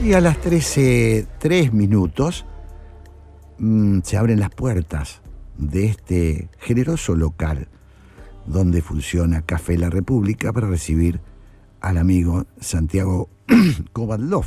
Y a las 13:03 se abren las puertas de este generoso local donde funciona Café La República para recibir al amigo Santiago Kovadlov.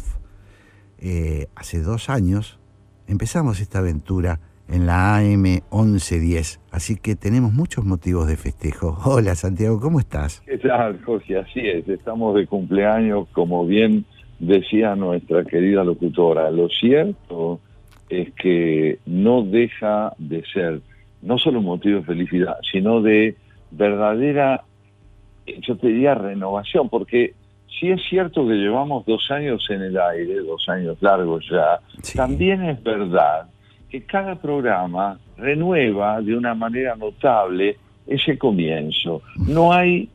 Hace 2 años empezamos esta aventura en la AM 1110, así que tenemos muchos motivos de festejo. Hola Santiago, ¿cómo estás? ¿Qué tal, Jorge? Así es, estamos de cumpleaños, como bien decía nuestra querida locutora. Lo cierto es que no deja de ser no solo un motivo de felicidad, sino de verdadera, yo te diría, renovación, porque si es cierto que llevamos 2 años en el aire, 2 años largos ya, sí. También es verdad que cada programa renueva de una manera notable ese comienzo. No hay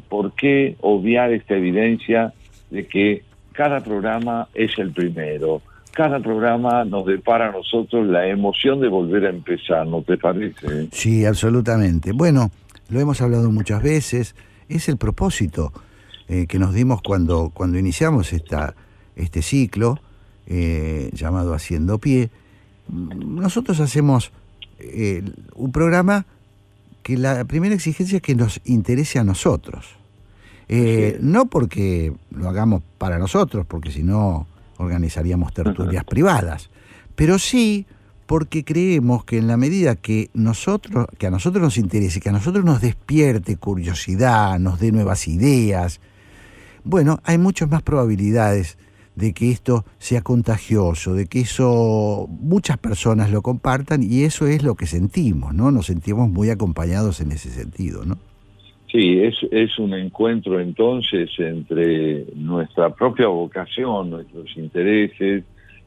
por qué obviar esta evidencia de que cada programa es el primero. Cada programa nos depara a nosotros la emoción de volver a empezar, ¿no te parece? Sí, absolutamente. Bueno, lo hemos hablado muchas veces, es el propósito que nos dimos cuando iniciamos este ciclo llamado Haciendo Pie. Nosotros hacemos un programa que la primera exigencia es que nos interese a nosotros. Sí. No porque lo hagamos para nosotros, porque si no organizaríamos tertulias privadas, pero sí porque creemos que en la medida que a nosotros nos interese, que a nosotros nos despierte curiosidad, nos dé nuevas ideas, bueno, hay muchas más probabilidades de que esto sea contagioso, de que muchas personas lo compartan, y eso es lo que sentimos, ¿no? Nos sentimos muy acompañados en ese sentido, ¿no? Sí, es un encuentro entonces entre nuestra propia vocación, nuestros intereses,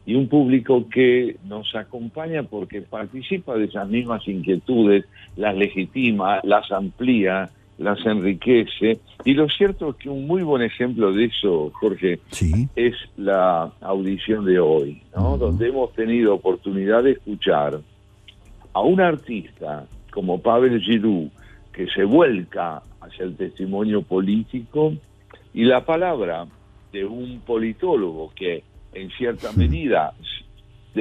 y un público que nos acompaña porque participa de esas mismas inquietudes, las legitima, las amplía, las enriquece. Y lo cierto es que un muy buen ejemplo de eso, Jorge, sí, es la audición de hoy, ¿no? Donde hemos tenido oportunidad de escuchar a un artista como Pavel Giroux, que se vuelca hacia el testimonio político, y la palabra de un politólogo que en cierta medida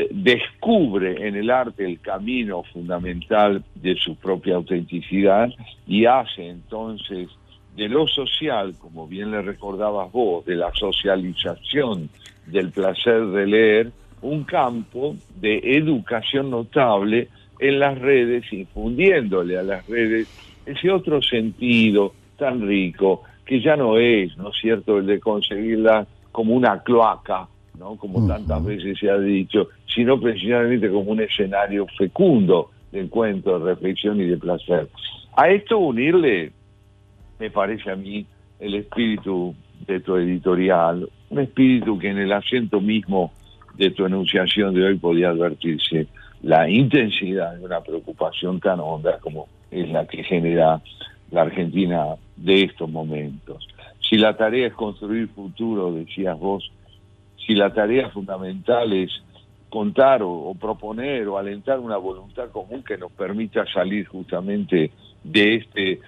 descubre en el arte el camino fundamental de su propia autenticidad y hace entonces de lo social, como bien le recordabas vos, de la socialización del placer de leer, un campo de educación notable en las redes, infundiéndole a las redes ese otro sentido tan rico, que ya no es, ¿no es cierto?, el de conseguirla como una cloaca, ¿no?, como tantas veces se ha dicho, sino precisamente como un escenario fecundo de encuentro, de reflexión y de placer. A esto unirle, me parece a mí, el espíritu de tu editorial, un espíritu que en el acento mismo de tu enunciación de hoy podía advertirse la intensidad de una preocupación tan honda como es la que genera la Argentina de estos momentos. Si la tarea es construir futuro, decías vos, si la tarea fundamental es contar o proponer o alentar una voluntad común que nos permita salir justamente de este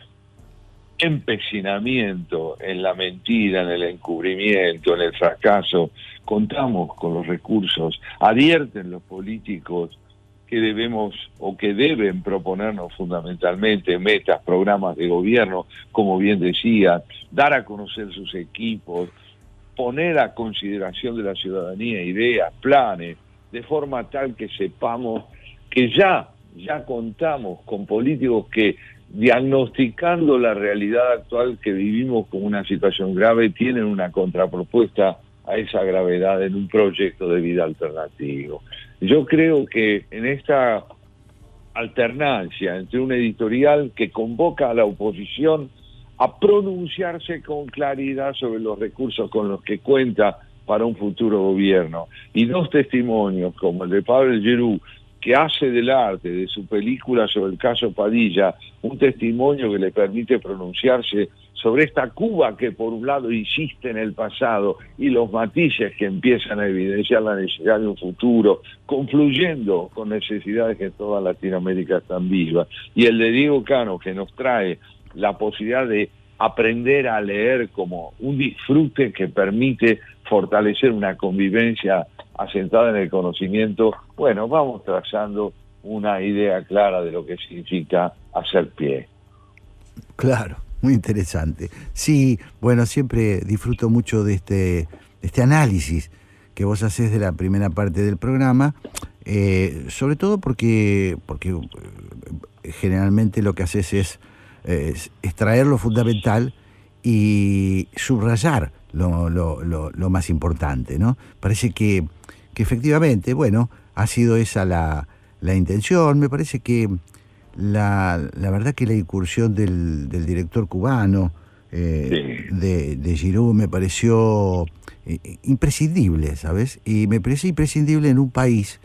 empecinamiento en la mentira, en el encubrimiento, en el fracaso, contamos con los recursos, advierten los políticos que debemos o que deben proponernos fundamentalmente metas, programas de gobierno, como bien decía, dar a conocer sus equipos, poner a consideración de la ciudadanía ideas, planes, de forma tal que sepamos que ya contamos con políticos que, diagnosticando la realidad actual que vivimos como una situación grave, tienen una contrapropuesta a esa gravedad en un proyecto de vida alternativo. Yo creo que en esta alternancia entre un editorial que convoca a la oposición a pronunciarse con claridad sobre los recursos con los que cuenta para un futuro gobierno, y 2 testimonios como el de Pavel Giroux, que hace del arte, de su película sobre el caso Padilla, un testimonio que le permite pronunciarse sobre esta Cuba que por un lado insiste en el pasado y los matices que empiezan a evidenciar la necesidad de un futuro, confluyendo con necesidades que en toda Latinoamérica están vivas, y el de Diego Cano, que nos trae la posibilidad de aprender a leer como un disfrute que permite fortalecer una convivencia asentada en el conocimiento, bueno, vamos trazando una idea clara de lo que significa hacer pie. Claro, muy interesante. Sí, bueno, siempre disfruto mucho de este análisis que vos haces de la primera parte del programa, sobre todo porque generalmente lo que haces es extraer lo fundamental y subrayar lo más importante, ¿no? Parece que efectivamente, bueno, ha sido esa la intención. Me parece que la verdad que la incursión del director cubano, Sí. de Giroux, me pareció imprescindible, ¿sabes? Y me parece imprescindible en un país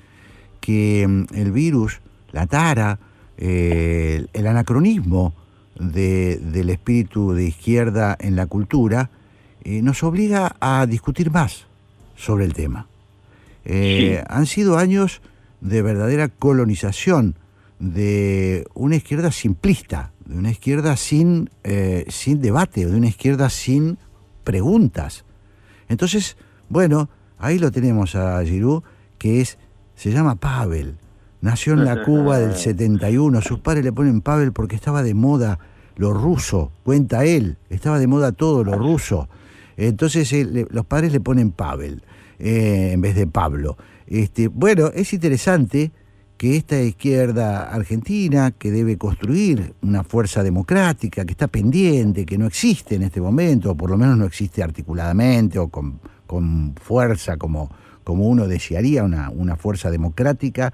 que el virus, la tara, el anacronismo del espíritu de izquierda en la cultura, nos obliga a discutir más sobre el tema. Sí. Han sido años de verdadera colonización de una izquierda simplista, de una izquierda sin debate, de una izquierda sin preguntas. Entonces, bueno, ahí lo tenemos a Giroux, que se llama Pavel. Nació en la Cuba del 71. Sus padres le ponen Pavel porque estaba de moda lo ruso, cuenta él. Estaba de moda todo lo ruso. Entonces los padres le ponen Pavel en vez de Pablo. Bueno, es interesante que esta izquierda argentina, que debe construir una fuerza democrática, que está pendiente, que no existe en este momento, o por lo menos no existe articuladamente o con fuerza como uno desearía, una fuerza democrática,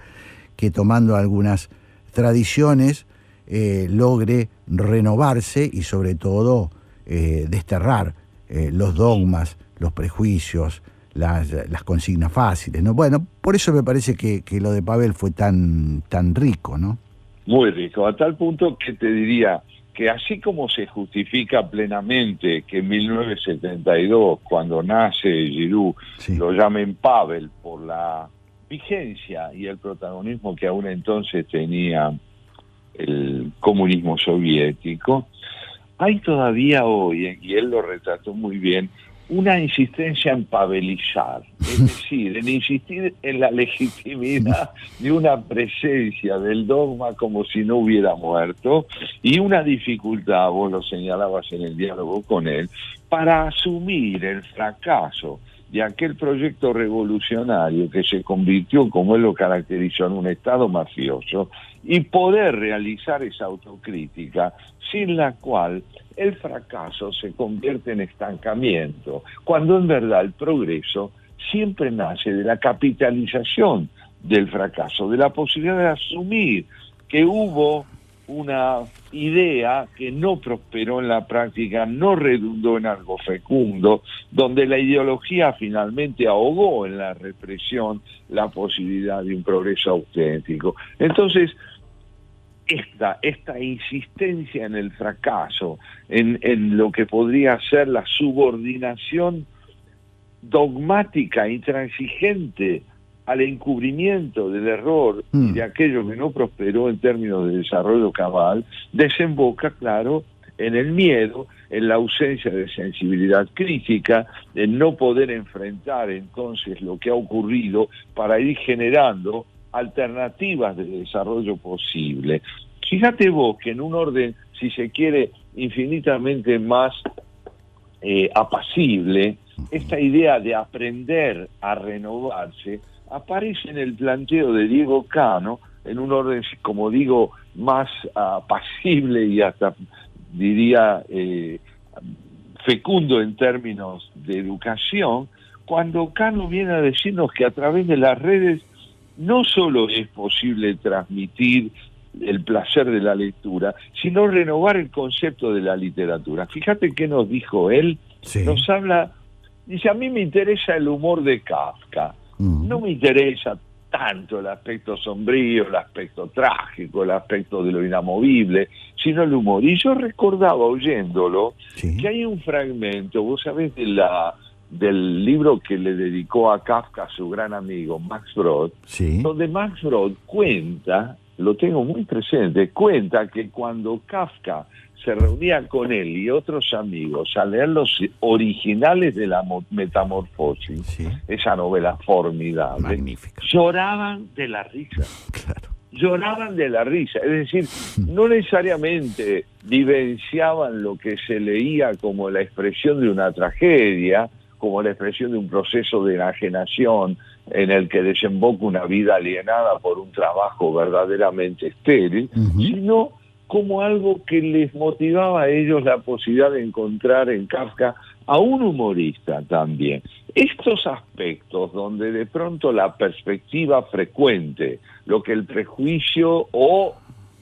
que tomando algunas tradiciones logre renovarse y sobre todo desterrar los dogmas, los prejuicios, las consignas fáciles, ¿no? Bueno, por eso me parece que lo de Pavel fue tan rico, ¿no? Muy rico, a tal punto que te diría que así como se justifica plenamente que en 1972, cuando nace Giroux, sí, lo llamen Pavel por la vigencia y el protagonismo que aún entonces tenía el comunismo soviético, hay todavía hoy, y él lo retrató muy bien, una insistencia en pavelizar, es decir, en insistir en la legitimidad de una presencia del dogma como si no hubiera muerto, y una dificultad, vos lo señalabas en el diálogo con él, para asumir el fracaso de aquel proyecto revolucionario que se convirtió, como él lo caracterizó, en un Estado mafioso, y poder realizar esa autocrítica, sin la cual el fracaso se convierte en estancamiento, cuando en verdad el progreso siempre nace de la capitalización del fracaso, de la posibilidad de asumir que hubo una idea que no prosperó en la práctica, no redundó en algo fecundo, donde la ideología finalmente ahogó en la represión la posibilidad de un progreso auténtico. Entonces, esta insistencia en el fracaso, en lo que podría ser la subordinación dogmática, intransigente al encubrimiento del error y de aquello que no prosperó en términos de desarrollo cabal, desemboca, claro, en el miedo, en la ausencia de sensibilidad crítica, en no poder enfrentar entonces lo que ha ocurrido para ir generando alternativas de desarrollo posible. Fíjate vos que en un orden, si se quiere, infinitamente más apacible, esta idea de aprender a renovarse aparece en el planteo de Diego Cano, en un orden, como digo, más apacible y hasta, diría, fecundo en términos de educación, cuando Cano viene a decirnos que a través de las redes no solo es posible transmitir el placer de la lectura, sino renovar el concepto de la literatura. Fíjate qué nos dijo él, sí. Nos habla, dice, a mí me interesa el humor de Kafka, no me interesa tanto el aspecto sombrío, el aspecto trágico, el aspecto de lo inamovible, sino el humor. Y yo recordaba, oyéndolo, sí, que hay un fragmento, vos sabés, del libro que le dedicó a Kafka su gran amigo Max Brod, sí, donde Max Brod cuenta, lo tengo muy presente, cuenta que cuando Kafka se reunía con él y otros amigos a leer los originales de la Metamorfosis, Sí. esa novela formidable, Magnífica. lloraban de la risa. Claro. Lloraban de la risa, es decir, no necesariamente vivenciaban lo que se leía como la expresión de una tragedia, como la expresión de un proceso de enajenación en el que desemboca una vida alienada por un trabajo verdaderamente estéril, sino como algo que les motivaba a ellos la posibilidad de encontrar en Kafka a un humorista también. Estos aspectos donde de pronto la perspectiva frecuente, lo que el prejuicio o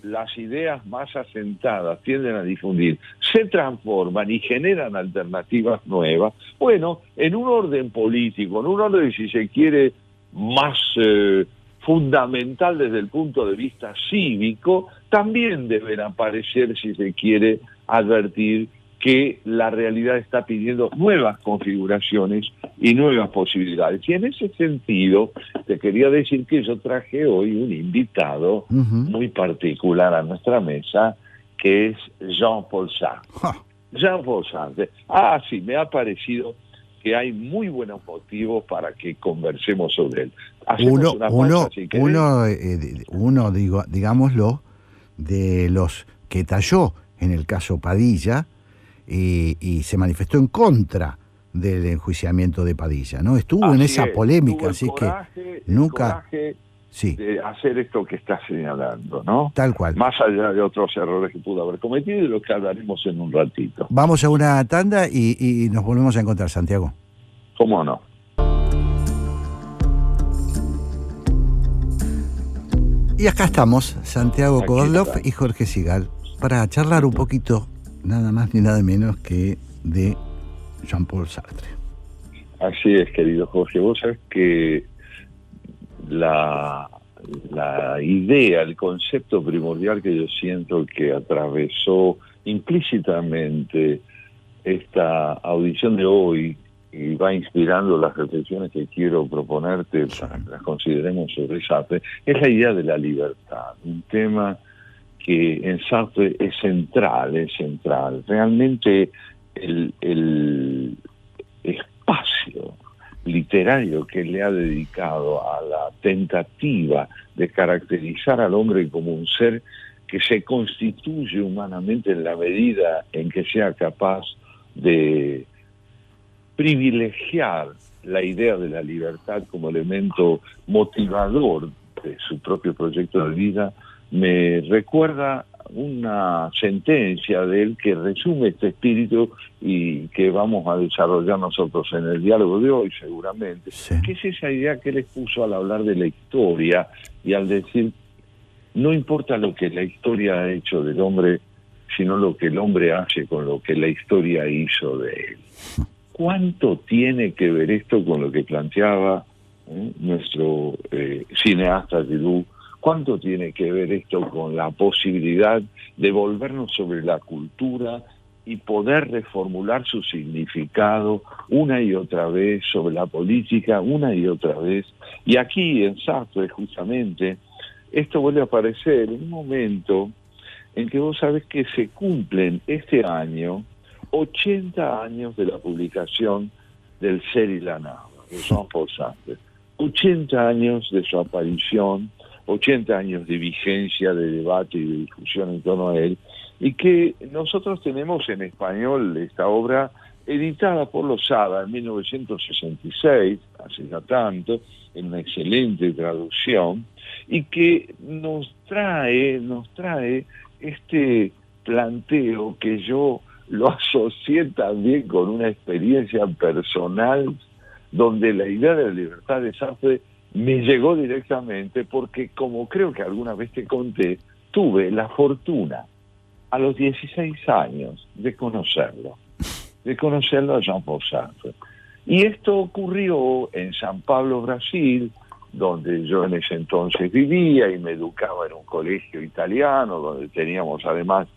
las ideas más asentadas tienden a difundir, se transforman y generan alternativas nuevas, bueno, en un orden político, en un orden, si se quiere, más fundamental desde el punto de vista cívico, también deben aparecer, si se quiere, advertir que la realidad está pidiendo nuevas configuraciones y nuevas posibilidades. Y en ese sentido, te quería decir que yo traje hoy un invitado muy particular a nuestra mesa, que es Jean-Paul Sartre. Jean-Paul Sartre. Sí, me ha parecido que hay muy buenos motivos para que conversemos sobre él. Digámoslo, de los que talló en el caso Padilla, y se manifestó en contra del enjuiciamiento de Padilla, ¿no? Estuvo en esa polémica, así que nunca... Sí. De hacer esto que estás señalando, ¿no? Tal cual. Más allá de otros errores que pudo haber cometido y de los que hablaremos en un ratito. Vamos a una tanda y nos volvemos a encontrar, Santiago. ¿Cómo no? Y acá estamos, Santiago Kozlov y Jorge Sigal, para charlar un poquito, nada más ni nada menos que de Jean-Paul Sartre. Así es, querido Jorge. Vos sabés que la idea, el concepto primordial que yo siento que atravesó implícitamente esta audición de hoy y va inspirando las reflexiones que quiero proponerte para que las consideremos sobre Sartre, es la idea de la libertad, un tema que en Sartre es central. Realmente el espacio literario que le ha dedicado a la tentativa de caracterizar al hombre como un ser que se constituye humanamente en la medida en que sea capaz de privilegiar la idea de la libertad como elemento motivador de su propio proyecto de vida, me recuerda una sentencia de él que resume este espíritu y que vamos a desarrollar nosotros en el diálogo de hoy seguramente, que es esa idea que él expuso al hablar de la historia y al decir, no importa lo que la historia ha hecho del hombre, sino lo que el hombre hace con lo que la historia hizo de él. ¿Cuánto tiene que ver esto con lo que planteaba nuestro cineasta Didou? ¿Cuánto tiene que ver esto con la posibilidad de volvernos sobre la cultura y poder reformular su significado una y otra vez, sobre la política una y otra vez? Y aquí en Sartre, justamente, esto vuelve a aparecer en un momento en que vos sabés que se cumplen este año 80 años de la publicación del Ser y la Nada, de Jean-Paul Sartre. 80 años de su aparición, 80 años de vigencia, de debate y de discusión en torno a él, y que nosotros tenemos en español esta obra editada por Losada en 1966, hace ya tanto, en una excelente traducción, y que nos trae este planteo que yo lo asocié también con una experiencia personal donde la idea de la libertad de Sartre me llegó directamente porque, como creo que alguna vez te conté, tuve la fortuna a los 16 años de conocerlo a Jean-Paul Sartre. Y esto ocurrió en San Pablo, Brasil, donde yo en ese entonces vivía y me educaba en un colegio italiano, donde teníamos además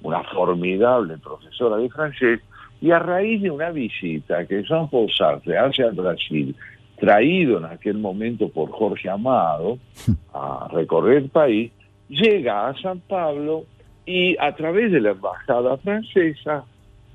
una formidable profesora de francés, y a raíz de una visita que Jean-Paul Sartre hace al Brasil, traído en aquel momento por Jorge Amado a recorrer el país, llega a San Pablo y a través de la embajada francesa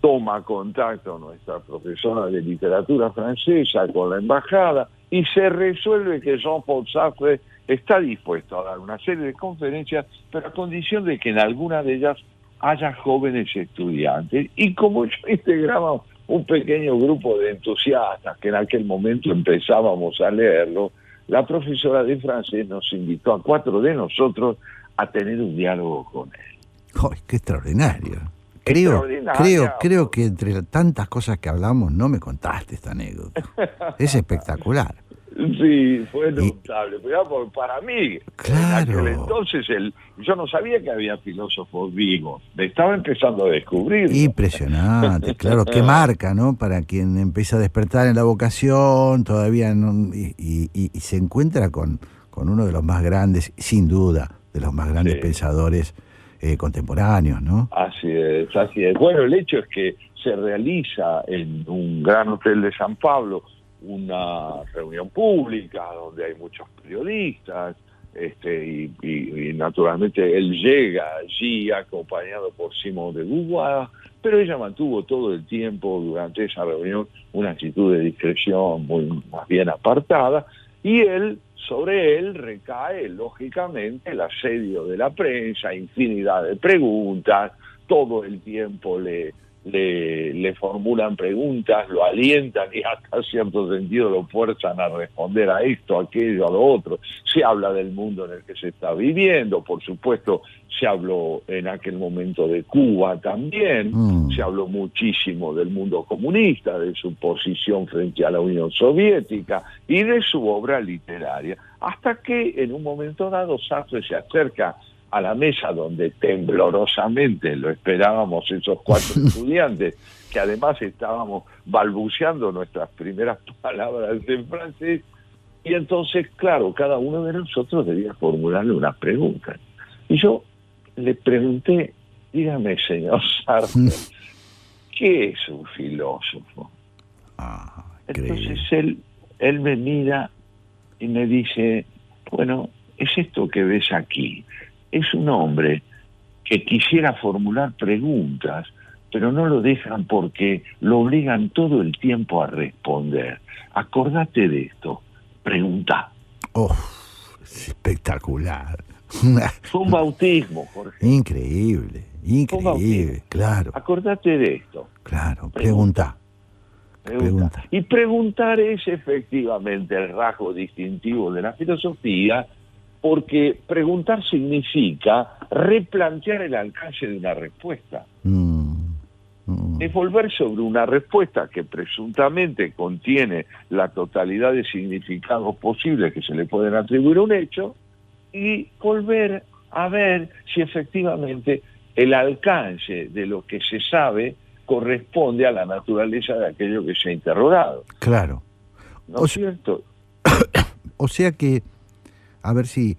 toma contacto nuestra profesora de literatura francesa con la embajada y se resuelve que Jean-Paul Sartre está dispuesto a dar una serie de conferencias, pero a condición de que en alguna de ellas haya jóvenes estudiantes. Y como yo integraba un pequeño grupo de entusiastas que en aquel momento empezábamos a leerlo, la profesora de francés nos invitó a 4 de nosotros a tener un diálogo con él. ¡Ay, qué extraordinario! Creo que entre tantas cosas que hablamos no me contaste esta anécdota. Es espectacular. Sí, fue notable. Pero para mí, claro. En aquel entonces yo no sabía que había filósofos vivos. Me estaba empezando a descubrir. Impresionante, claro, qué marca, ¿no? Para quien empieza a despertar en la vocación, todavía no, y se encuentra con uno de los más grandes, sin duda, de los más grandes pensadores contemporáneos, ¿no? Así es, así es. Bueno, el hecho es que se realiza en un gran hotel de San Pablo una reunión pública donde hay muchos periodistas, y naturalmente él llega allí acompañado por Simone de Beauvoir, pero ella mantuvo todo el tiempo durante esa reunión una actitud de discreción muy más bien apartada, y sobre él recae lógicamente el asedio de la prensa, infinidad de preguntas, todo el tiempo le formulan preguntas, lo alientan y hasta cierto sentido lo fuerzan a responder a esto, a aquello, a lo otro. Se habla del mundo en el que se está viviendo, por supuesto se habló en aquel momento de Cuba también, se habló muchísimo del mundo comunista, de su posición frente a la Unión Soviética y de su obra literaria, hasta que en un momento dado Sartre se acerca a la mesa donde temblorosamente lo esperábamos esos 4 estudiantes, que además estábamos balbuceando nuestras primeras palabras en francés, y entonces, claro, cada uno de nosotros debía formularle una pregunta. Y yo le pregunté, dígame, señor Sartre, ¿qué es un filósofo? Entonces él me mira y me dice, bueno, es esto que ves aquí. Es un hombre que quisiera formular preguntas, pero no lo dejan porque lo obligan todo el tiempo a responder. Acordate de esto, pregunta. ¡Oh, es espectacular! Fue un bautismo, Jorge. Increíble, claro. Acordate de esto. Claro, pregunta. Y preguntar es efectivamente el rasgo distintivo de la filosofía, porque preguntar significa replantear el alcance de una respuesta. Es volver sobre una respuesta que presuntamente contiene la totalidad de significados posibles que se le pueden atribuir a un hecho, y volver a ver si efectivamente el alcance de lo que se sabe corresponde a la naturaleza de aquello que se ha interrogado. Claro. ¿No es cierto? O sea que, a ver si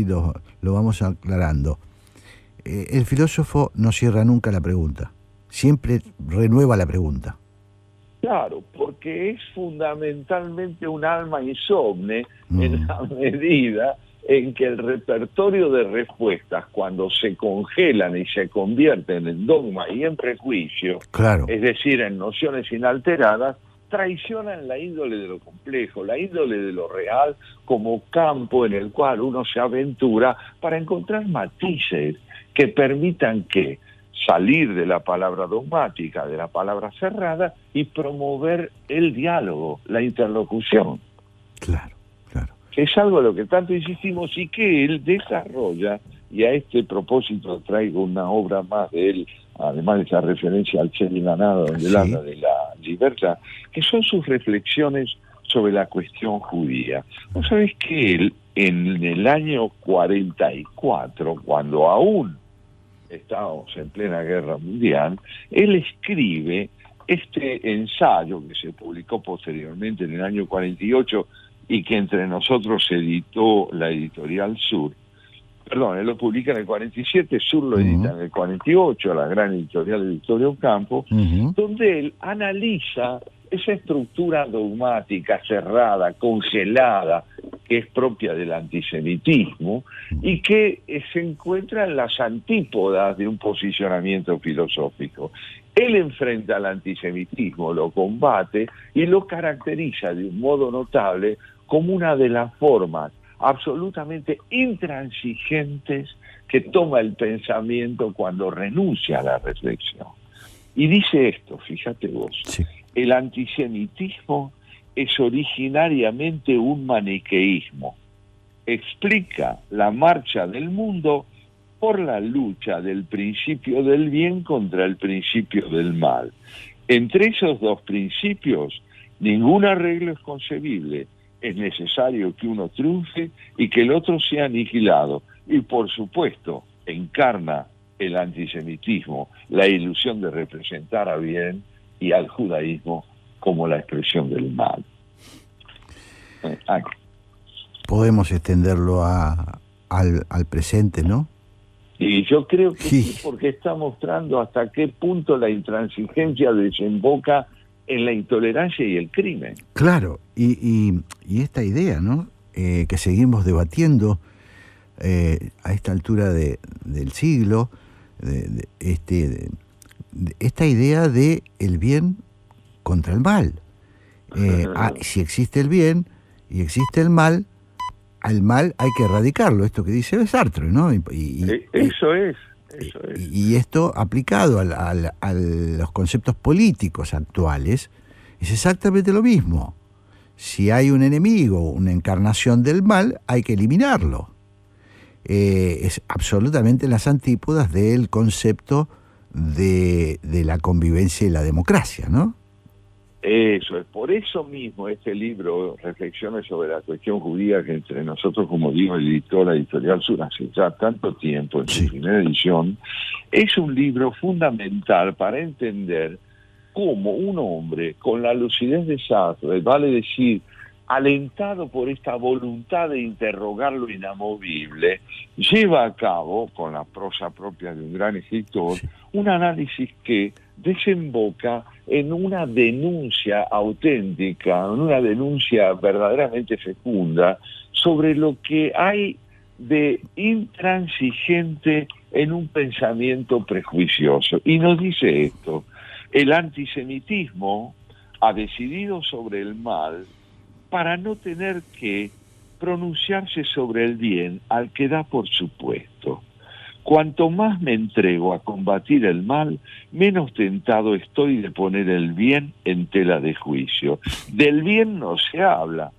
lo vamos aclarando. El filósofo no cierra nunca la pregunta, siempre renueva la pregunta. Claro, porque es fundamentalmente un alma insomne en la medida en que el repertorio de respuestas, cuando se congelan y se convierten en dogma y en prejuicio, claro, es decir, en nociones inalteradas, traicionan la índole de lo complejo, la índole de lo real, como campo en el cual uno se aventura para encontrar matices que permitan que salir de la palabra dogmática, de la palabra cerrada, y promover el diálogo, la interlocución. Claro. Que es algo a lo que tanto insistimos y que él desarrolla, y a este propósito traigo una obra más de él, además de esa referencia al Che Divanado, donde él habla de la libertad, que son sus reflexiones sobre la cuestión judía. ¿Vos sabés que él, en el año 44, cuando aún estábamos en plena guerra mundial, él escribe este ensayo que se publicó posteriormente en el año 48 y que entre nosotros editó la editorial Sur? Perdón, él lo publica en el 47, Sur lo edita en el 48, la gran editorial de Victoria Ocampo, donde él analiza esa estructura dogmática, cerrada, congelada, que es propia del antisemitismo y que se encuentra en las antípodas de un posicionamiento filosófico. Él enfrenta al antisemitismo, lo combate y lo caracteriza de un modo notable como una de las formas absolutamente intransigentes que toma el pensamiento cuando renuncia a la reflexión. Y dice esto, fíjate vos, Sí. el antisemitismo es originariamente un maniqueísmo. Explica la marcha del mundo por la lucha del principio del bien contra el principio del mal. Entre esos dos principios, ningún arreglo es concebible. Es necesario que uno triunfe y que el otro sea aniquilado. Y por supuesto, encarna el antisemitismo la ilusión de representar a bien y al judaísmo como la expresión del mal. Podemos extenderlo al presente, ¿no? Y yo creo que Sí. sí, porque está mostrando hasta qué punto la intransigencia desemboca en la intolerancia y el crimen. Claro, y esta idea, ¿no? Que seguimos debatiendo a esta altura del siglo, esta idea de el bien contra el mal. Si existe el bien y existe el mal, al mal hay que erradicarlo, esto que dice Sartre, ¿no? Eso es. Y esto aplicado a los conceptos políticos actuales es exactamente lo mismo. Si hay un enemigo, una encarnación del mal, hay que eliminarlo. Es absolutamente en las antípodas del concepto de la convivencia y la democracia, ¿no? Eso es, por eso mismo este libro, Reflexiones sobre la cuestión judía, que entre nosotros, como digo, editó la Editorial Sur hace ya tanto tiempo, en su primera edición, es un libro fundamental para entender cómo un hombre con la lucidez de Sartre, vale decir, alentado por esta voluntad de interrogar lo inamovible, lleva a cabo, con la prosa propia de un gran escritor, un análisis que desemboca en una denuncia auténtica, en una denuncia verdaderamente fecunda sobre lo que hay de intransigente en un pensamiento prejuicioso. Y nos dice esto: el antisemitismo ha decidido sobre el mal para no tener que pronunciarse sobre el bien al que da por supuesto. Cuanto más me entrego a combatir el mal, menos tentado estoy de poner el bien en tela de juicio. Del bien no se habla,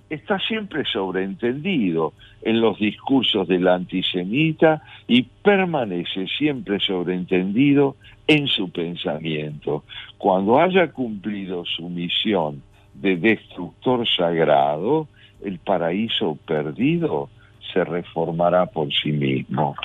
está siempre sobreentendido en los discursos del antisemita y permanece siempre sobreentendido en su pensamiento. Cuando haya cumplido su misión de destructor sagrado, el paraíso perdido se reformará por sí mismo.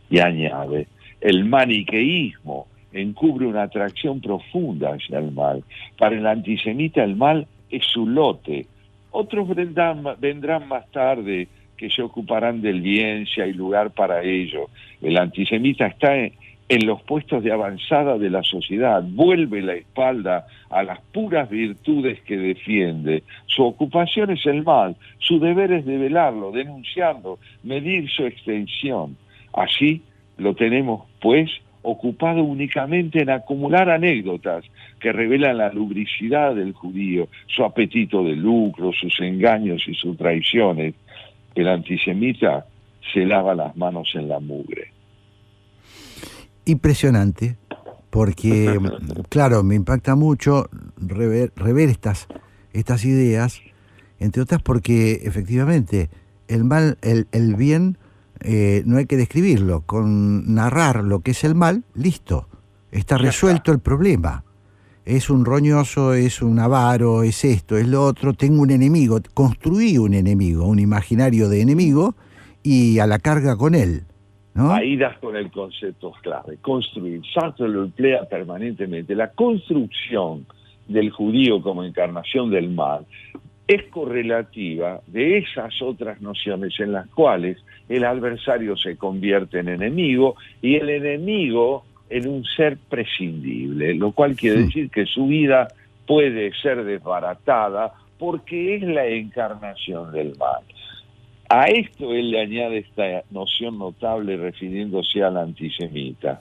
Y añade, el maniqueísmo encubre una atracción profunda hacia el mal. Para el antisemita el mal es su lote. Otros vendrán más tarde que se ocuparán del bien si hay lugar para ello. El antisemita está en los puestos de avanzada de la sociedad, vuelve la espalda a las puras virtudes que defiende. Su ocupación es el mal, su deber es develarlo, denunciarlo, medir su extensión. Así lo tenemos, pues, ocupado únicamente en acumular anécdotas que revelan la lubricidad del judío, su apetito de lucro, sus engaños y sus traiciones. El antisemita se lava las manos en la mugre. Impresionante, porque, claro, me impacta mucho rever estas ideas, entre otras porque, efectivamente, el mal, el bien, no hay que describirlo, con narrar lo que es el mal, listo, está resuelto el problema. Es un roñoso, es un avaro, es esto, es lo otro, tengo un enemigo, construí un enemigo, un imaginario de enemigo, y a la carga con él, ¿no? Ahí das con el concepto clave, construir. Sartre lo emplea permanentemente. La construcción del judío como encarnación del mal es correlativa de esas otras nociones en las cuales el adversario se convierte en enemigo y el enemigo en un ser prescindible, lo cual quiere decir que su vida puede ser desbaratada porque es la encarnación del mal. A esto él le añade esta noción notable refiriéndose al antisemita.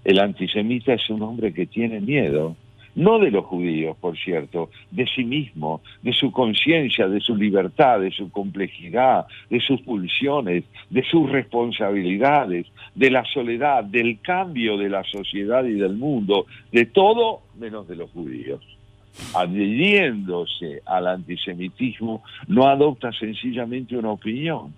El antisemita es un hombre que tiene miedo, no de los judíos, por cierto, de sí mismo, de su conciencia, de su libertad, de su complejidad, de sus pulsiones, de sus responsabilidades, de la soledad, del cambio de la sociedad y del mundo, de todo menos de los judíos. Adhiriéndose al antisemitismo, no adopta sencillamente una opinión,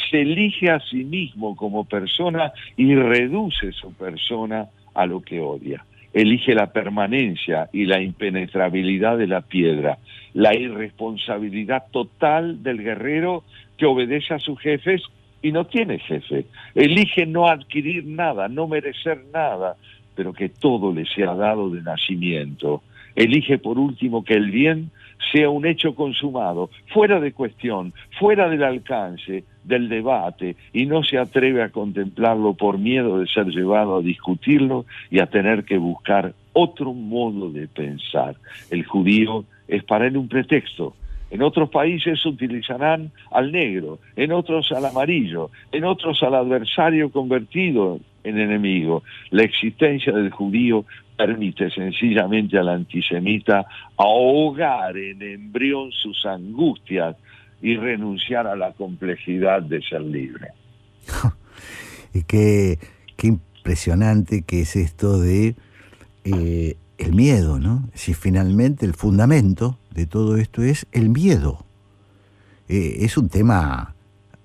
se elige a sí mismo como persona y reduce su persona a lo que odia. Elige la permanencia y la impenetrabilidad de la piedra, la irresponsabilidad total del guerrero que obedece a sus jefes y no tiene jefe. Elige no adquirir nada, no merecer nada, pero que todo le sea dado de nacimiento. Elige por último que el bien sea un hecho consumado, fuera de cuestión, fuera del alcance, del debate, y no se atreve a contemplarlo por miedo de ser llevado a discutirlo y a tener que buscar otro modo de pensar. El judío es para él un pretexto. En otros países utilizarán al negro, en otros al amarillo, en otros al adversario convertido en enemigo. La existencia del judío permite sencillamente al antisemita ahogar en embrión sus angustias y renunciar a la complejidad de ser libre. Y qué impresionante que es esto de el miedo, ¿no? Si finalmente el fundamento de todo esto es el miedo. Es un tema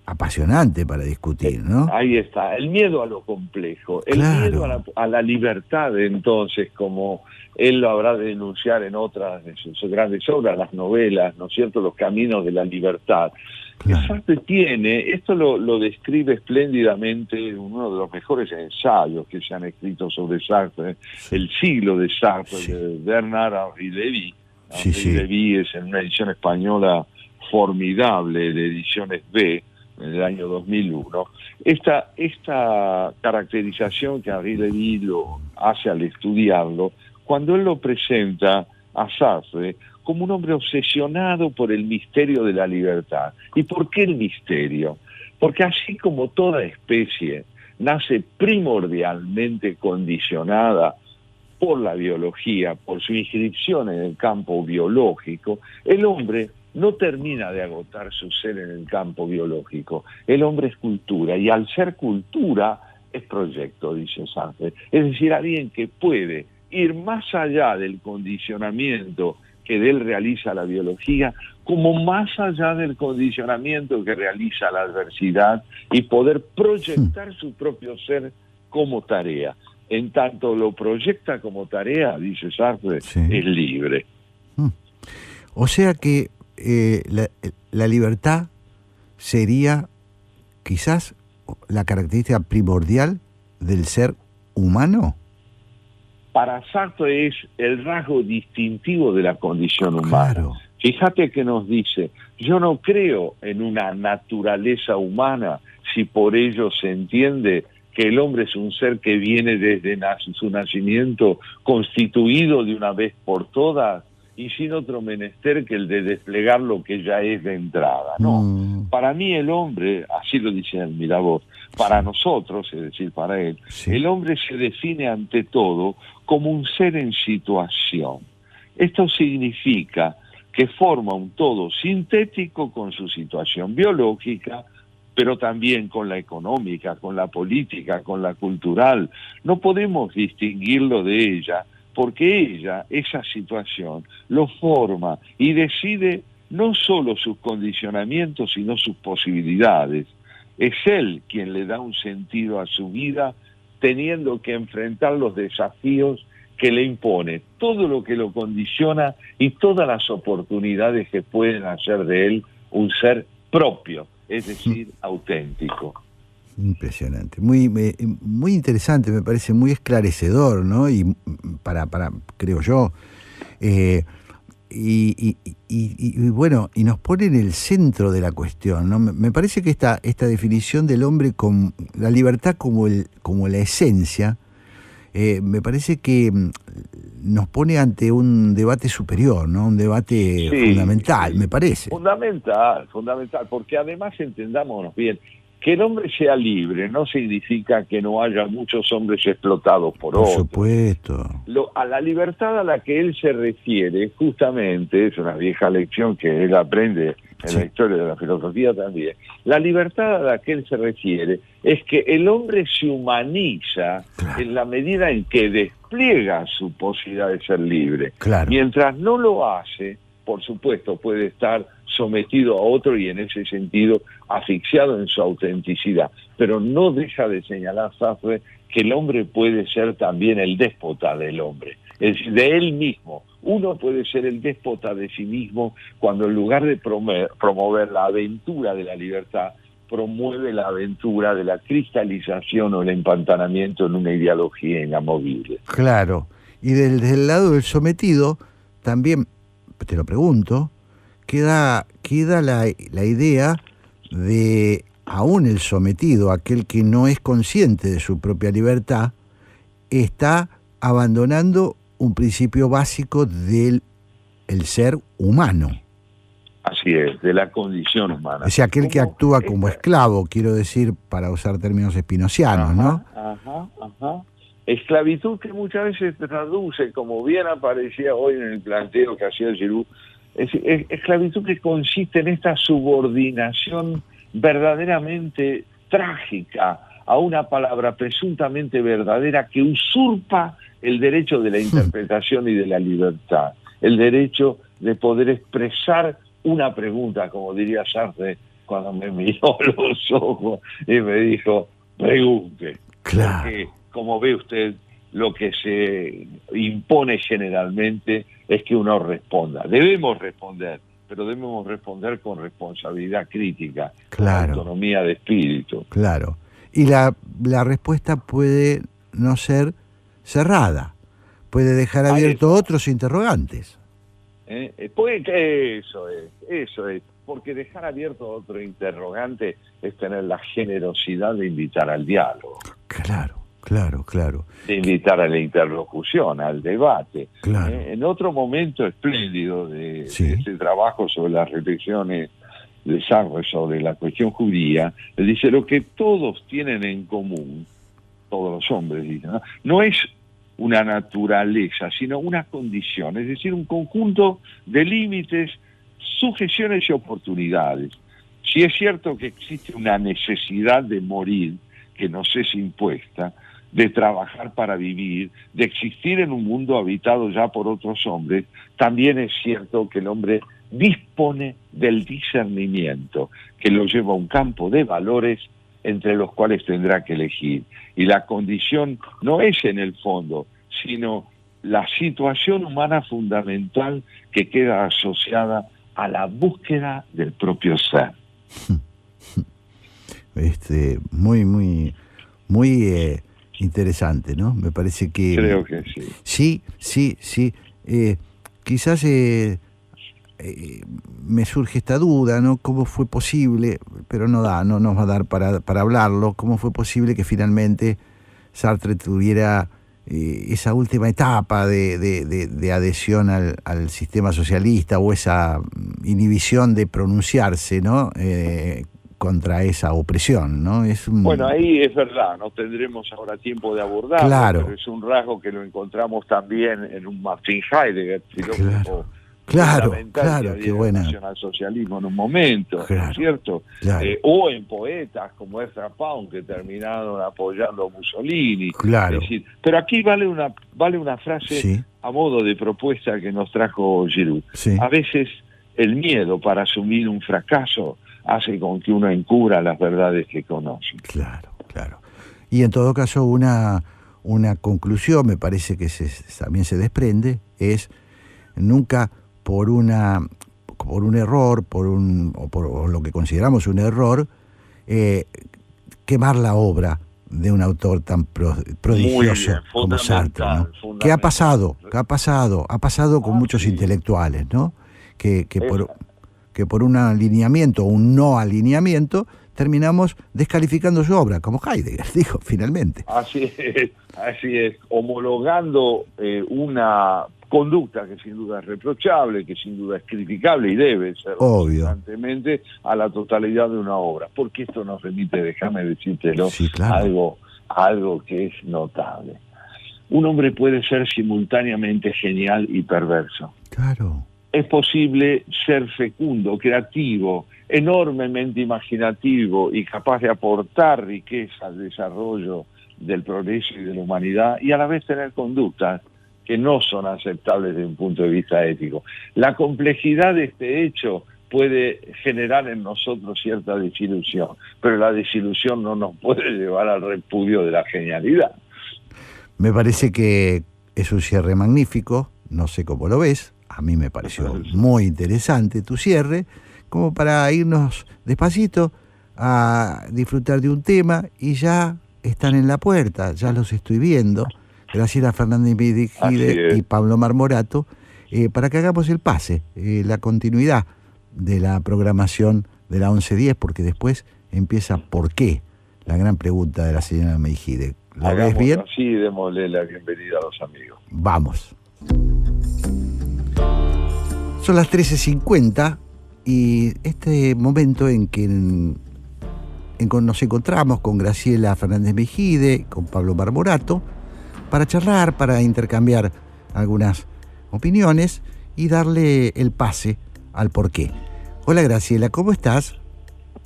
apasionante para discutir, ¿no? Ahí está, el miedo a lo complejo, el miedo a la libertad, entonces, como él lo habrá de denunciar en otras de sus grandes obras, las novelas, ¿no es cierto?, Los caminos de la libertad. Claro. Sartre tiene, esto lo describe espléndidamente uno de los mejores ensayos que se han escrito sobre Sartre, sí. El siglo de Sartre, sí. De Bernard-Henri Lévy. Henri Lévy es en una edición española formidable de Ediciones B, en el año 2001, esta caracterización que Henri Lévy lo hace al estudiarlo, cuando él lo presenta a Sartre como un hombre obsesionado por el misterio de la libertad. ¿Y por qué el misterio? Porque así como toda especie nace primordialmente condicionada por la biología, por su inscripción en el campo biológico, el hombre no termina de agotar su ser en el campo biológico. El hombre es cultura, y al ser cultura es proyecto, dice Sartre. Es decir, alguien que puede ir más allá del condicionamiento que de él realiza la biología, como más allá del condicionamiento que realiza la adversidad, y poder proyectar su propio ser como tarea. En tanto lo proyecta como tarea, dice Sartre, es libre. O sea que la libertad sería quizás la característica primordial del ser humano. Para Sartre es el rasgo distintivo de la condición humana. Claro. Fíjate que nos dice, yo no creo en una naturaleza humana si por ello se entiende que el hombre es un ser que viene desde su nacimiento constituido de una vez por todas y sin otro menester que el de desplegar lo que ya es de entrada, ¿no? Para mí el hombre, así lo dice el Miravoz, para nosotros, es decir, para él, el hombre se define ante todo como un ser en situación. Esto significa que forma un todo sintético con su situación biológica, pero también con la económica, con la política, con la cultural. No podemos distinguirlo de ella, porque ella, esa situación, lo forma y decide no solo sus condicionamientos, sino sus posibilidades. Es él quien le da un sentido a su vida, teniendo que enfrentar los desafíos que le impone, todo lo que lo condiciona y todas las oportunidades que pueden hacer de él un ser propio, es decir, auténtico. Impresionante, muy interesante, me parece muy esclarecedor, ¿no? Y para creo yo, y bueno, y nos pone en el centro de la cuestión, ¿no? Me parece que esta definición del hombre con la libertad como la esencia, me parece que nos pone ante un debate superior, ¿no? Un debate fundamental, me parece. Fundamental, porque además entendámonos bien, que el hombre sea libre no significa que no haya muchos hombres explotados por otros. Por supuesto. A la libertad a la que él se refiere, justamente, es una vieja lección que él aprende en la historia de la filosofía también, la libertad a la que él se refiere es que el hombre se humaniza en la medida en que despliega su posibilidad de ser libre. Mientras no lo hace, por supuesto, puede estar sometido a otro y en ese sentido asfixiado en su autenticidad. Pero no deja de señalar Sartre que el hombre puede ser también el déspota del hombre, es decir, de él mismo. Uno puede ser el déspota de sí mismo cuando en lugar de promover la aventura de la libertad, promueve la aventura de la cristalización o el empantanamiento en una ideología inamovible. Claro, y desde el lado del sometido, también, te lo pregunto, queda la idea de aún el sometido, aquel que no es consciente de su propia libertad, está abandonando un principio básico del ser humano. Así es, de la condición humana. O sea, aquel que actúa como esclavo, quiero decir, para usar términos espinocianos, ¿no? Esclavitud que muchas veces se traduce, como bien aparecía hoy en el planteo que hacía Giroud, esclavitud que consiste en esta subordinación verdaderamente trágica a una palabra presuntamente verdadera que usurpa el derecho de la interpretación y de la libertad, el derecho de poder expresar una pregunta, como diría Sartre cuando me miró a los ojos y me dijo, pregunte. Claro. Porque, como ve usted, lo que se impone generalmente es que uno responda. Debemos responder, pero debemos responder con responsabilidad crítica, con autonomía de espíritu. Claro. Y la respuesta puede no ser cerrada, puede dejar abierto otros interrogantes. Eso es, porque dejar abierto otro interrogante es tener la generosidad de invitar al diálogo. Claro. De invitar a la interlocución, al debate. Claro. En otro momento espléndido de este trabajo sobre las reflexiones de Sartre sobre la cuestión judía, él dice, lo que todos tienen en común, todos los hombres, dice, no es una naturaleza, sino una condición, es decir, un conjunto de límites, sujeciones y oportunidades. Si es cierto que existe una necesidad de morir, que nos es impuesta, de trabajar para vivir, de existir en un mundo habitado ya por otros hombres, también es cierto que el hombre dispone del discernimiento, que lo lleva a un campo de valores entre los cuales tendrá que elegir. Y la condición no es en el fondo, sino la situación humana fundamental que queda asociada a la búsqueda del propio ser. Muy interesante, ¿no? Me parece que... Creo que sí. Sí. Quizás me surge esta duda, ¿no? ¿Cómo fue posible? Pero no nos va a dar para hablarlo. ¿Cómo fue posible que finalmente Sartre tuviera esa última etapa de adhesión al sistema socialista o esa inhibición de pronunciarse, ¿no? Contra esa opresión, ¿no? Bueno, ahí es verdad, no tendremos ahora tiempo de abordarlo, pero es un rasgo que lo encontramos también en un Martin Heidegger, filósofo Claro, qué buena. El nacionalsocialismo en un momento, ¿no es cierto? O en poetas como Ezra Pound, que terminaron apoyando a Mussolini. Claro. Es decir, pero aquí vale una frase a modo de propuesta que nos trajo Giroud. A veces el miedo para asumir un fracaso hace con que uno encubra las verdades que conoce. Claro. Y en todo caso una conclusión, me parece que también se desprende, es nunca por un error, o lo que consideramos un error, quemar la obra de un autor tan prodigioso como Sartre, ¿no? ¿Qué ha pasado? Ha pasado con muchos intelectuales, ¿no? Que por un alineamiento o un no alineamiento terminamos descalificando su obra, como Heidegger dijo finalmente. Así es, homologando una conducta que sin duda es reprochable, que sin duda es criticable y debe ser constantemente a la totalidad de una obra, porque esto nos remite, déjame decírtelo, sí, claro, algo que es notable. Un hombre puede ser simultáneamente genial y perverso. Claro. Es posible ser fecundo, creativo, enormemente imaginativo y capaz de aportar riqueza al desarrollo del progreso y de la humanidad, y a la vez tener conductas que no son aceptables desde un punto de vista ético. La complejidad de este hecho puede generar en nosotros cierta desilusión, pero la desilusión no nos puede llevar al repudio de la genialidad. Me parece que es un cierre magnífico, no sé cómo lo ves, a mí me pareció muy interesante tu cierre, como para irnos despacito a disfrutar de un tema, y ya están en la puerta, ya los estoy viendo, Graciela Fernández Mejide y Pablo Marmorato, para que hagamos el pase, la continuidad de la programación de la 1110, porque después empieza ¿por qué? La gran pregunta de la señora Mejide. ¿La ves bien? Así, démosle la bienvenida a los amigos. Vamos. Son las 13:50 y este momento en que nos encontramos con Graciela Fernández Mejide, con Pablo Marmorato, para charlar, para intercambiar algunas opiniones y darle el pase al porqué. Hola Graciela, ¿cómo estás?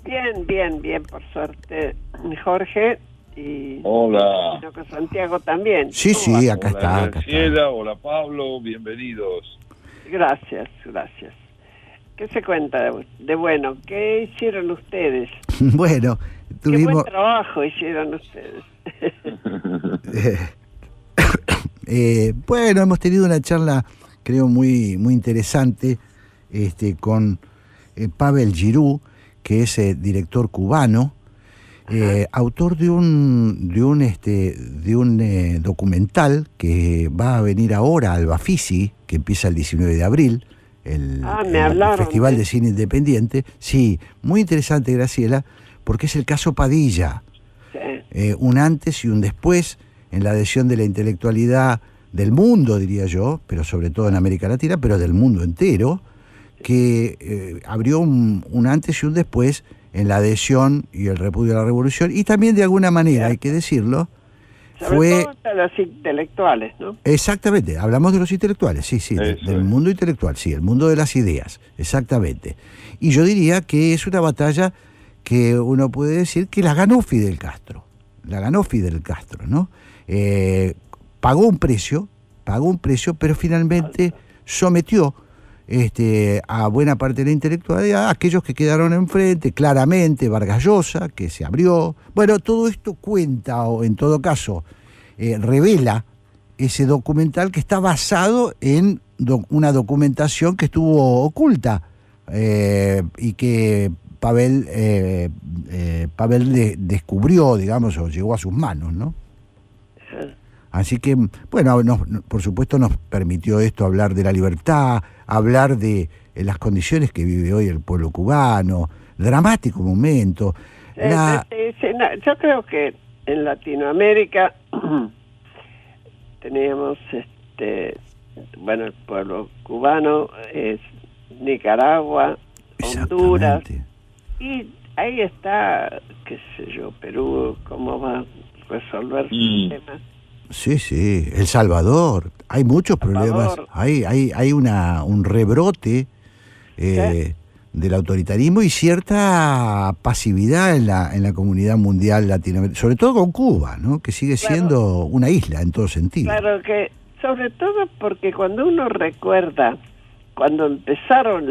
Bien, por suerte, Jorge. Y hola. Y con Santiago también. Sí, acá está. Graciela, hola Pablo, bienvenidos. Gracias. ¿Qué se cuenta de bueno? ¿Qué hicieron ustedes? Bueno, tuvimos... Qué buen trabajo hicieron ustedes. Bueno, hemos tenido una charla, creo, muy interesante con Pavel Giroux, que es director cubano, autor de un documental que va a venir ahora al Bafisi, que empieza el 19 de abril, el Festival de Cine Independiente. Sí, muy interesante, Graciela, porque es el caso Padilla. Sí. Un antes y un después en la adhesión de la intelectualidad del mundo, diría yo, pero sobre todo en América Latina, pero del mundo entero, que abrió un antes y un después en la adhesión y el repudio a la revolución, y también de alguna manera, hay que decirlo, sobre todo de los intelectuales, ¿no? Exactamente, hablamos de los intelectuales, sí, del mundo intelectual, sí, el mundo de las ideas, exactamente. Y yo diría que es una batalla que uno puede decir que la ganó Fidel Castro, ¿no? Pagó un precio, pero finalmente sometió a buena parte de la intelectualidad, a aquellos que quedaron enfrente, claramente Vargas Llosa, que se abrió. Bueno, todo esto cuenta, o en todo caso revela ese documental que está basado en una documentación que estuvo oculta y que Pavel descubrió, digamos, o llegó a sus manos, ¿no? Así que, bueno, por supuesto nos permitió esto hablar de la libertad, hablar de las condiciones que vive hoy el pueblo cubano, dramático momento. Yo creo que en Latinoamérica teníamos, el pueblo cubano es Nicaragua, Honduras, y ahí está, qué sé yo, Perú, cómo va a resolver sus temas. Sí, El Salvador, hay muchos problemas, hay un rebrote del autoritarismo y cierta pasividad en la comunidad mundial latinoamericana, sobre todo con Cuba, ¿no? Que sigue siendo una isla en todo sentido. Claro que, sobre todo porque cuando uno recuerda, cuando empezaron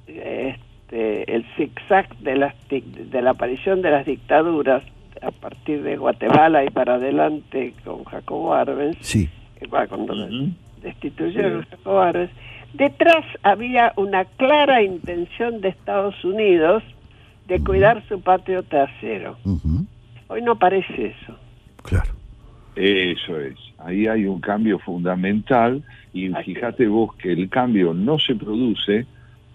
el zigzag de la aparición de las dictaduras, a partir de Guatemala y para adelante con Jacobo Arbenz, cuando destituyeron a Jacobo Arbenz, detrás había una clara intención de Estados Unidos de cuidar su patio trasero. Hoy no parece eso. Claro. Eso es. Ahí hay un cambio fundamental y fíjate vos que el cambio no se produce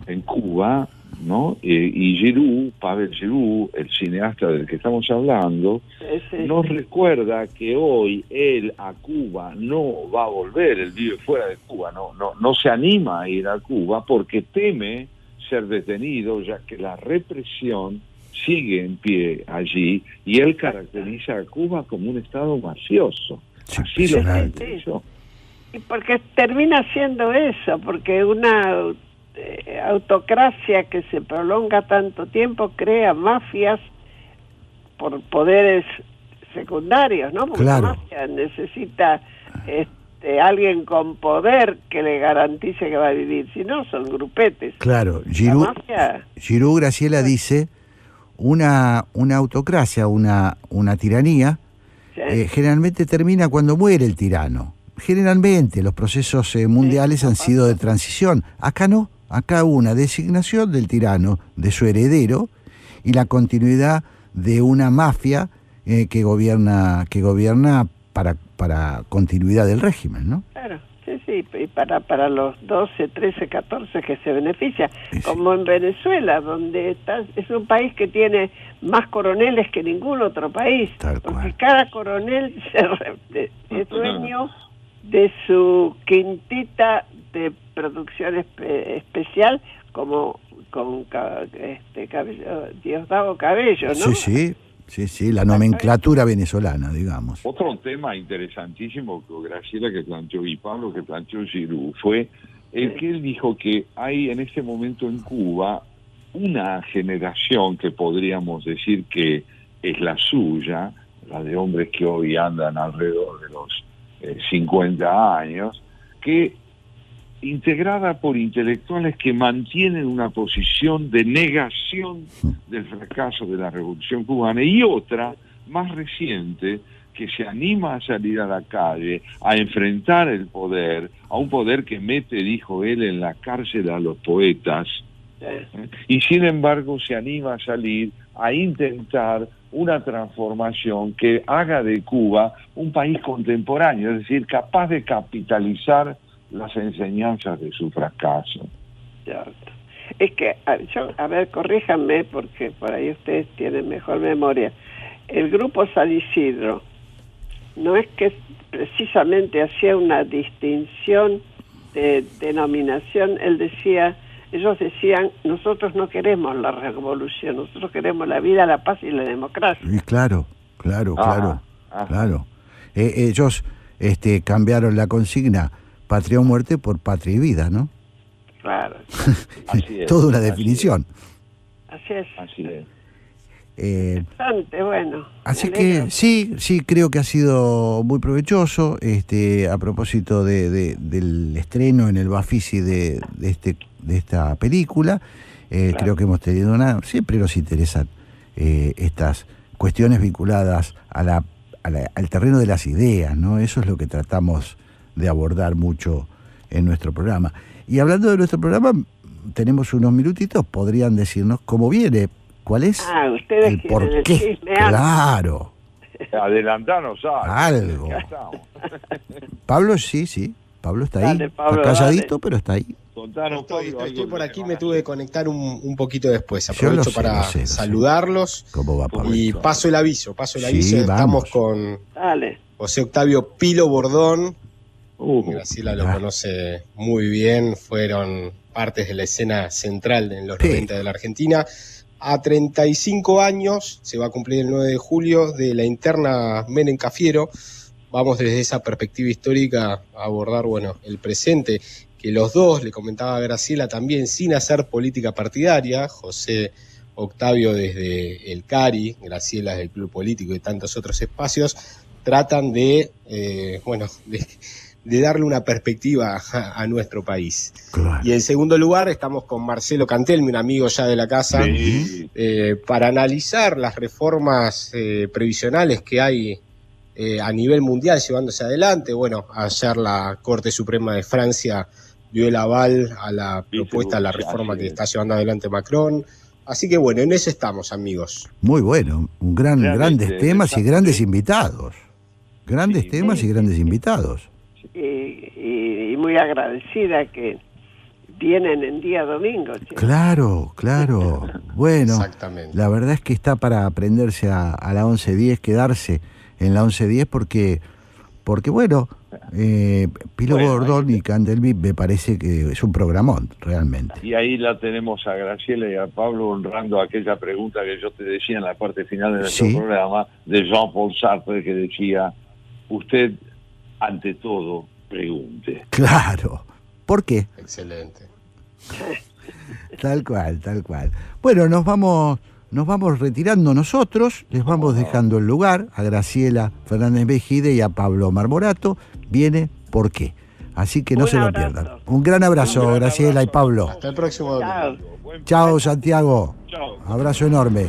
en Cuba ¿no? Y Giroux, Pavel Giroux, el cineasta del que estamos hablando, nos recuerda que hoy él a Cuba no va a volver, él vive fuera de Cuba, no se anima a ir a Cuba porque teme ser detenido, ya que la represión sigue en pie allí, y él caracteriza a Cuba como un estado mafioso. Así lo caracterizó. Y porque termina siendo eso, porque una autocracia que se prolonga tanto tiempo crea mafias por poderes secundarios, ¿no? Porque la mafia necesita alguien con poder que le garantice que va a vivir, si no son grupetes. Claro, Giroux, Graciela, dice una autocracia, una tiranía, generalmente termina cuando muere el tirano. Generalmente los procesos mundiales han sido de transición. Acá no, acá hubo una designación del tirano, de su heredero, y la continuidad de una mafia que gobierna para continuidad del régimen, ¿no? Claro, sí, y para los 12, 13, 14 que se beneficia, como en Venezuela, donde es un país que tiene más coroneles que ningún otro país, porque cada coronel es dueño de su quintita de producción especial, como con Diosdado Cabello, ¿no? Sí, la nomenclatura venezolana, digamos. Otro tema interesantísimo, Graciela, que planteó, y Pablo, que planteó Giroux, fue el que él dijo que hay en este momento en Cuba una generación que podríamos decir que es la suya, la de hombres que hoy andan alrededor de los 50 años, que integrada por intelectuales que mantienen una posición de negación del fracaso de la Revolución Cubana, y otra más reciente que se anima a salir a la calle, a enfrentar el poder, a un poder que mete, dijo él, en la cárcel a los poetas, y sin embargo se anima a salir a intentar una transformación que haga de Cuba un país contemporáneo, es decir, capaz de capitalizar las enseñanzas de su fracaso. Es que, corríjanme, porque por ahí ustedes tienen mejor memoria. El grupo San Isidro no es que precisamente hacía una distinción de denominación. Ellos decían, nosotros no queremos la revolución, nosotros queremos la vida, la paz y la democracia. Y claro. Ellos cambiaron la consigna patria o muerte por patria y vida, ¿no? Claro. Así es. Toda una definición. Así es. Interesante, bueno. Así que sí, creo que ha sido muy provechoso. A propósito del estreno en el Bafisi de esta película, claro. Creo que hemos tenido siempre nos interesan estas cuestiones vinculadas al terreno de las ideas, ¿no? Eso es lo que tratamos de abordar mucho en nuestro programa. Y hablando de nuestro programa, tenemos unos minutitos, podrían decirnos cómo viene, cuál es ustedes el por qué. Claro. Adelantanos algo. Pablo, sí. Pablo está ahí. Pablo, está calladito, pero está ahí. Contanos, estoy por aquí, me tuve que conectar un poquito después. Aprovecho para saludarlos. ¿Cómo va, Pablo? Y paso el aviso. Estamos con José Octavio Pilo Bordón. Graciela lo conoce muy bien, fueron partes de la escena central en los 90 de la Argentina. A 35 años, se va a cumplir el 9 de julio, de la interna Menem Cafiero. Vamos desde esa perspectiva histórica a abordar, el presente, que los dos, le comentaba a Graciela también, sin hacer política partidaria, José Octavio desde el CARI, Graciela desde el Club Político y tantos otros espacios, tratan de darle una perspectiva a nuestro país. Claro. Y en segundo lugar estamos con Marcelo Cantelmi, un amigo ya de la casa, para analizar las reformas previsionales que hay a nivel mundial llevándose adelante. Ayer la Corte Suprema de Francia dio el aval a la propuesta, a la reforma que está llevando adelante Macron. Así que en eso estamos, amigos. Muy bueno, grandes temas y grandes invitados. Grandes temas y grandes invitados. Y muy agradecida que vienen en día domingo. ¿Sí? Claro. Bueno, exactamente. La verdad es que está para aprenderse a la 1110, quedarse en la 1110 porque bueno, Pilo Bordón y Candelbí me parece que es un programón, realmente. Y ahí la tenemos a Graciela y a Pablo honrando aquella pregunta que yo te decía en la parte final de nuestro programa, de Jean-Paul Sartre, que decía, usted, ante todo, pregunte. Claro. ¿Por qué? Excelente. Tal cual. Bueno, nos vamos retirando nosotros, les vamos dejando el lugar a Graciela Fernández Mejide y a Pablo Marmorato. Viene ¿Por qué? Así que no se lo pierdan. Un gran abrazo, Graciela y Pablo. Hasta el próximo domingo. Chao, Santiago. Abrazo enorme.